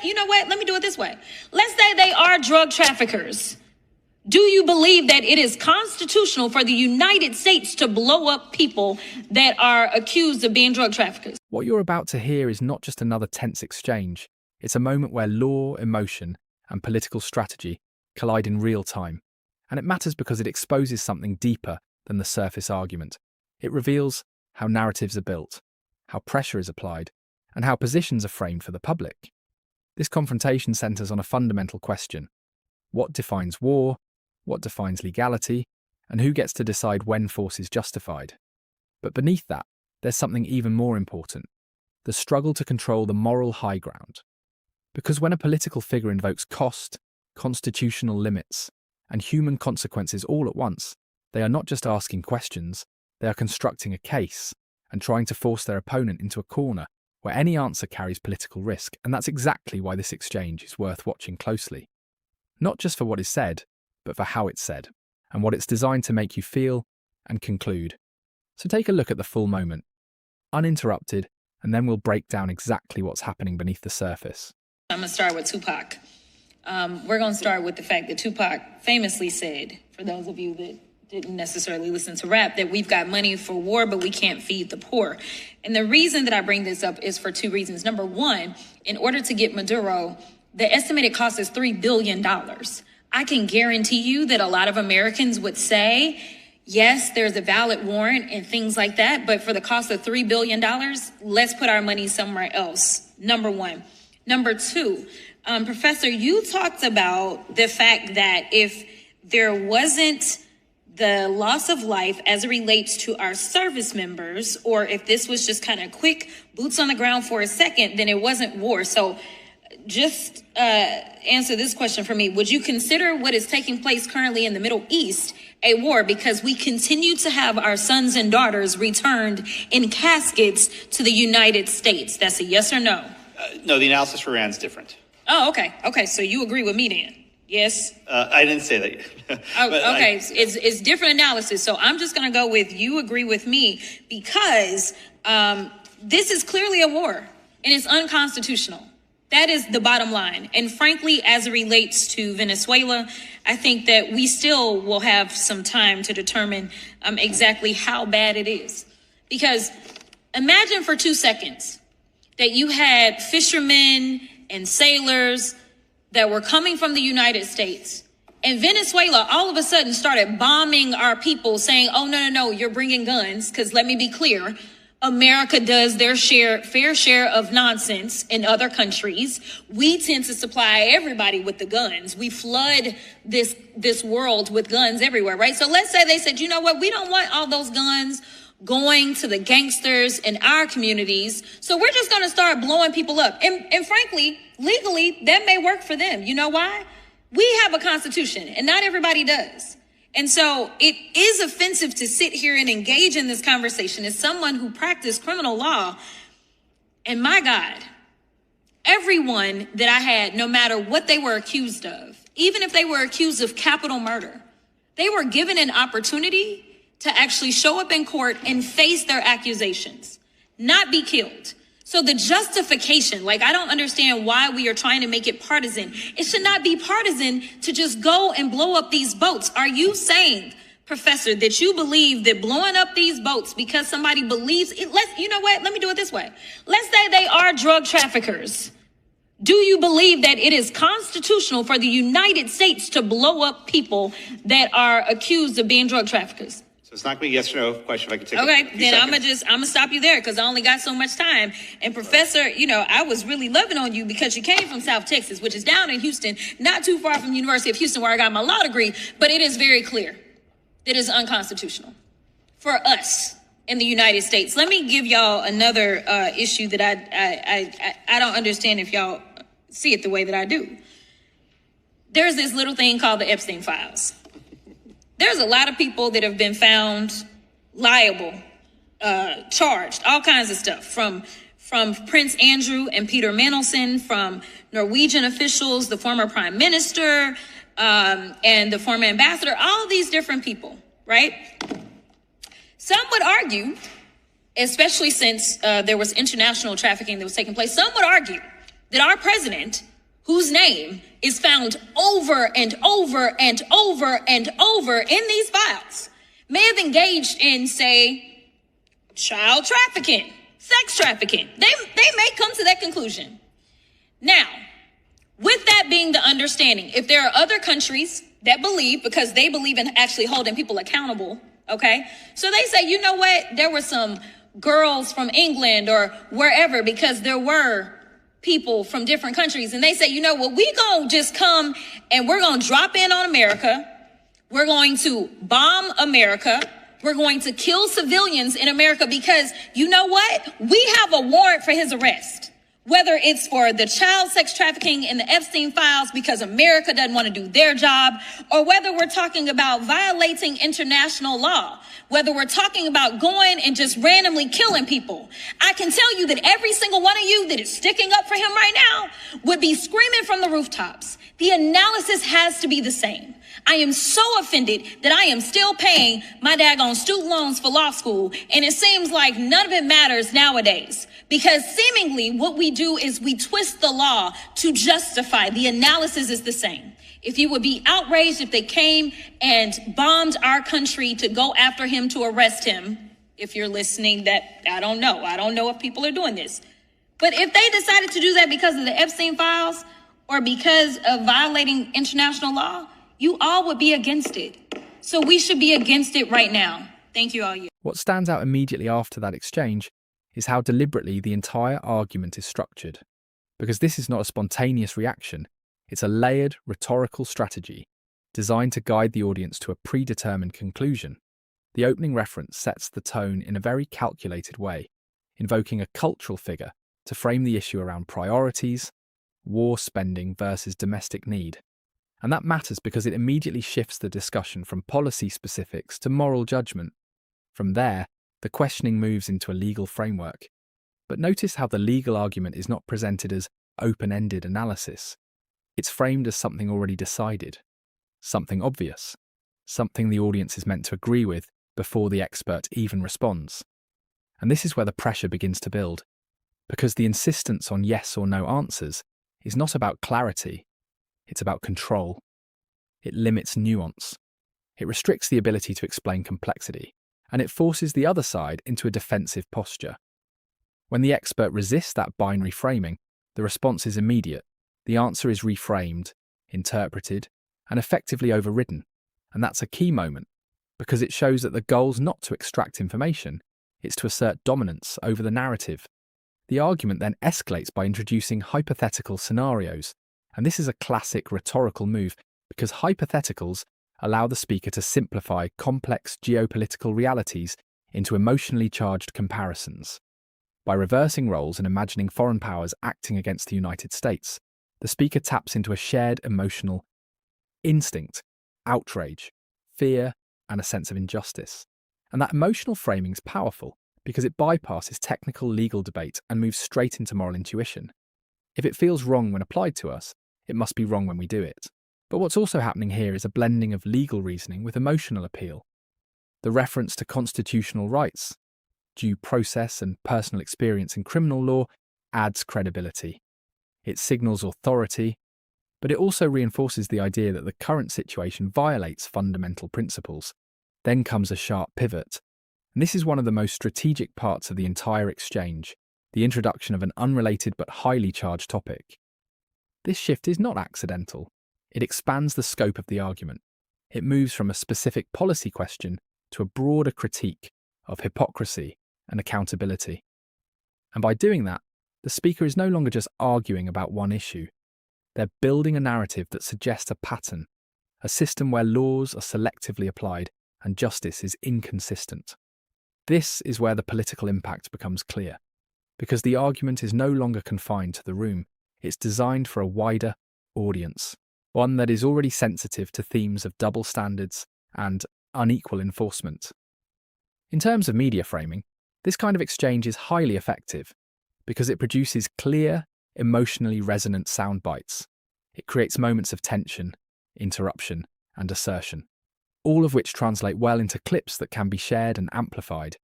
you know what? Let me do it this way. Let's say they are drug traffickers. Do you believe that it is constitutional for the United States to blow up people that are accused of being drug traffickers? What you're about to hear is not just another tense exchange. It's a moment where law, emotion, and political strategy collide in real time. And it matters because it exposes something deeper than the surface argument. It reveals how narratives are built, how pressure is applied, and how positions are framed for the public. This confrontation centres on a fundamental question. What defines war? What defines legality? And who gets to decide when force is justified? But beneath that, there's something even more important. The struggle to control the moral high ground. Because when a political figure invokes cost, constitutional limits, and human consequences all at once, they are not just asking questions, they are constructing a case and trying to force their opponent into a corner where any answer carries political risk, and that's exactly why this exchange is worth watching closely. Not just for what is said, but for how it's said, and what it's designed to make you feel and conclude. So take a look at the full moment, uninterrupted, and then we'll break down exactly what's happening beneath the surface. I'm going to start with Tupac. We're going to start with the fact that Tupac famously said, for those of you that didn't necessarily listen to rap, that we've got money for war, but we can't feed the poor. And the reason that I bring this up is for two reasons. Number one, in order to get Maduro, the estimated cost is $3 billion. I can guarantee you that a lot of Americans would say, yes, there's a valid warrant and things like that, but for the cost of $3 billion, let's put our money somewhere else. Number one. Number two, Professor, you talked about the fact that if there wasn't the loss of life as it relates to our service members, or if this was just kind of quick boots on the ground for a second, then it wasn't war. So just answer this question for me. Would you consider what is taking place currently in the Middle East a war because we continue to have our sons and daughters returned in caskets to the United States? That's a yes or no? No, the analysis for Iran is different. Oh, okay. Okay, so you agree with me then? Yes? I didn't say that. Okay, it's different analysis. So I'm just going to go with you agree with me because this is clearly a war and it's unconstitutional. That is the bottom line. And frankly, as it relates to Venezuela, I think that we still will have some time to determine exactly how bad it is. Because imagine for 2 seconds that you had fishermen and sailors that were coming from the United States, and Venezuela all of a sudden started bombing our people, saying, oh, no, you're bringing guns. Because let me be clear, America does their fair share of nonsense in other countries. We tend to supply everybody with the guns. We flood this world with guns everywhere, right? So let's say they said, you know what, we don't want all those guns going to the gangsters in our communities. So we're just going to start blowing people up. And frankly, legally, that may work for them. You know why? We have a constitution and not everybody does. And so it is offensive to sit here and engage in this conversation as someone who practiced criminal law. And my God, everyone that I had, no matter what they were accused of, even if they were accused of capital murder, they were given an opportunity to actually show up in court and face their accusations, not be killed. So the justification, I don't understand why we are trying to make it partisan. It should not be partisan to just go and blow up these boats. Are you saying, Professor, that you believe that blowing up these boats because somebody believes it? You know what? Let me do it this way. Let's say they are drug traffickers. Do you believe that it is constitutional for the United States to blow up people that are accused of being drug traffickers? So it's not going to be a yes or no question. If I could take okay, then I'm gonna stop you there because I only got so much time. And Professor, I was really loving on you because you came from South Texas, which is down in Houston, not too far from the University of Houston, where I got my law degree. But it is very clear that it is unconstitutional for us in the United States. Let me give y'all another issue that I don't understand if y'all see it the way that I do. There's this little thing called the Epstein files. There's a lot of people that have been found liable, charged, all kinds of stuff, from Prince Andrew and Peter Mandelson, from Norwegian officials, the former prime minister, and the former ambassador, all of these different people, right? Some would argue, especially since there was international trafficking that was taking place, some would argue that our president whose name is found over and over and over and over in these files, may have engaged in, say, child trafficking, sex trafficking. They may come to that conclusion. Now, with that being the understanding, if there are other countries that believe, because they believe in actually holding people accountable, okay? So they say, you know what? There were some girls from England or wherever, because there were people from different countries. And they say, you know what? We gonna just come and we're gonna drop in on America. We're going to bomb America. We're going to kill civilians in America because you know what? We have a warrant for his arrest. Whether it's for the child sex trafficking in the Epstein files because America doesn't want to do their job, or whether we're talking about violating international law, whether we're talking about going and just randomly killing people. I can tell you that every single one of you that is sticking up for him right now would be screaming from the rooftops. The analysis has to be the same. I am so offended that I am still paying my daggone student loans for law school, and it seems like none of it matters nowadays. Because seemingly what we do is we twist the law to justify. The analysis is the same. If you would be outraged if they came and bombed our country to go after him, to arrest him, if you're listening, that I don't know. I don't know if people are doing this. But if they decided to do that because of the Epstein files or because of violating international law, you all would be against it. So we should be against it right now. Thank you all. What stands out immediately after that exchange is how deliberately the entire argument is structured. Because this is not a spontaneous reaction, it's a layered rhetorical strategy designed to guide the audience to a predetermined conclusion. The opening reference sets the tone in a very calculated way, invoking a cultural figure to frame the issue around priorities, war spending versus domestic need. And that matters because it immediately shifts the discussion from policy specifics to moral judgment. From there, the questioning moves into a legal framework. But notice how the legal argument is not presented as open-ended analysis. It's framed as something already decided, something obvious, something the audience is meant to agree with before the expert even responds. And this is where the pressure begins to build, because the insistence on yes or no answers is not about clarity, it's about control. It limits nuance. It restricts the ability to explain complexity, and it forces the other side into a defensive posture. When the expert resists that binary framing, the response is immediate. The answer is reframed, interpreted, and effectively overridden. And that's a key moment, because it shows that the goal's not to extract information, it's to assert dominance over the narrative. The argument then escalates by introducing hypothetical scenarios, and this is a classic rhetorical move because hypotheticals allow the speaker to simplify complex geopolitical realities into emotionally charged comparisons. By reversing roles and imagining foreign powers acting against the United States, the speaker taps into a shared emotional instinct, outrage, fear, and a sense of injustice. And that emotional framing is powerful because it bypasses technical legal debate and moves straight into moral intuition. If it feels wrong when applied to us, it must be wrong when we do it. But what's also happening here is a blending of legal reasoning with emotional appeal. The reference to constitutional rights, due process, and personal experience in criminal law adds credibility. It signals authority, but it also reinforces the idea that the current situation violates fundamental principles. Then comes a sharp pivot. And this is one of the most strategic parts of the entire exchange, the introduction of an unrelated but highly charged topic. This shift is not accidental. It expands the scope of the argument. It moves from a specific policy question to a broader critique of hypocrisy and accountability. And by doing that, the speaker is no longer just arguing about one issue. They're building a narrative that suggests a pattern, a system where laws are selectively applied and justice is inconsistent. This is where the political impact becomes clear, because the argument is no longer confined to the room. It's designed for a wider audience, one that is already sensitive to themes of double standards and unequal enforcement. In terms of media framing, this kind of exchange is highly effective because it produces clear, emotionally resonant sound bites. It creates moments of tension, interruption, and assertion, all of which translate well into clips that can be shared and amplified.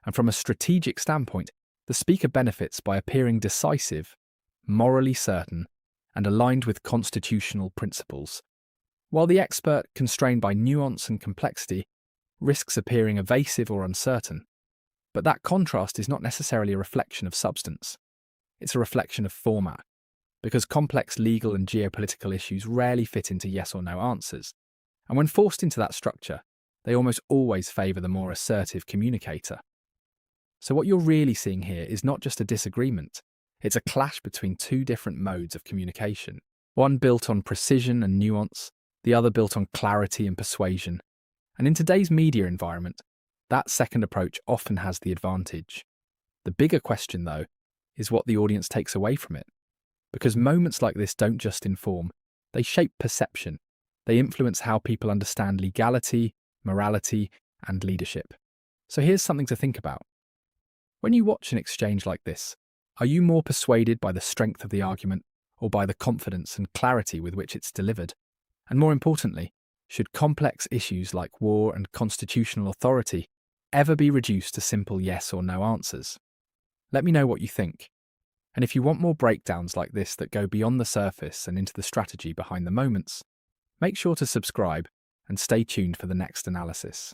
And from a strategic standpoint, the speaker benefits by appearing decisive, morally certain, and aligned with constitutional principles, while the expert, constrained by nuance and complexity, risks appearing evasive or uncertain. But that contrast is not necessarily a reflection of substance. It's a reflection of format, because complex legal and geopolitical issues rarely fit into yes or no answers. And when forced into that structure, they almost always favour the more assertive communicator. So what you're really seeing here is not just a disagreement, it's a clash between two different modes of communication. One built on precision and nuance, the other built on clarity and persuasion. And in today's media environment, that second approach often has the advantage. The bigger question, though, is what the audience takes away from it. Because moments like this don't just inform, they shape perception. They influence how people understand legality, morality, and leadership. So here's something to think about. When you watch an exchange like this, are you more persuaded by the strength of the argument or by the confidence and clarity with which it's delivered? And more importantly, should complex issues like war and constitutional authority ever be reduced to simple yes or no answers? Let me know what you think. And if you want more breakdowns like this that go beyond the surface and into the strategy behind the moments, make sure to subscribe and stay tuned for the next analysis.